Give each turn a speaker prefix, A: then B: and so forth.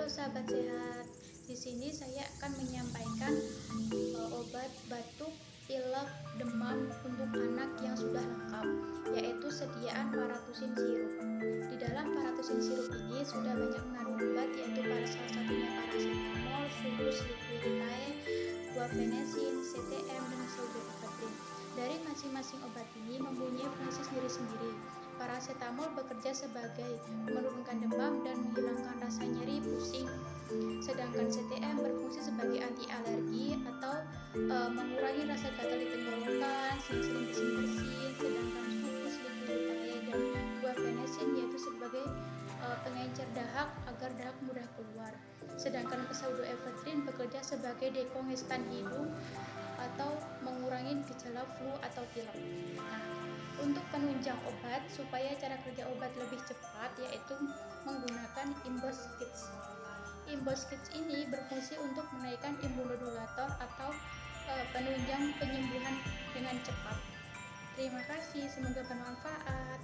A: Halo sahabat sehat, di sini saya akan menyampaikan obat batuk, pilek, demam untuk anak yang sudah lengkap, yaitu sediaan paratusin sirup. Di dalam paratusin sirup ini sudah banyak mengandung obat, yaitu salah satunya paracetamol, sulfus liquiditae, guaifenesin, CTM, dan pseudoephedrine. Dari masing-masing obat ini mempunyai fungsi sendiri-sendiri. Paracetamol bekerja sebagai menurunkan demam dan menghilangkan rasa nyeri, pusing. Sedangkan CTM berfungsi sebagai anti alergi atau mengurangi rasa gatal di tenggorokan, sering bersin-bersin. Sedangkan sulfus liquiditae dan guaifenesin yaitu sebagai pengencer dahak agar dahak mudah keluar. Sedangkan pseudoephedrine bekerja sebagai dekongestan hidung atau mengurangi gejala flu atau pilek. Nah, untuk penunjang obat supaya cara kerja obat lebih cepat yaitu menggunakan imbos kits. Imbos kits ini berfungsi untuk menaikkan imunomodulator atau penunjang penyembuhan dengan cepat. Terima kasih, semoga bermanfaat.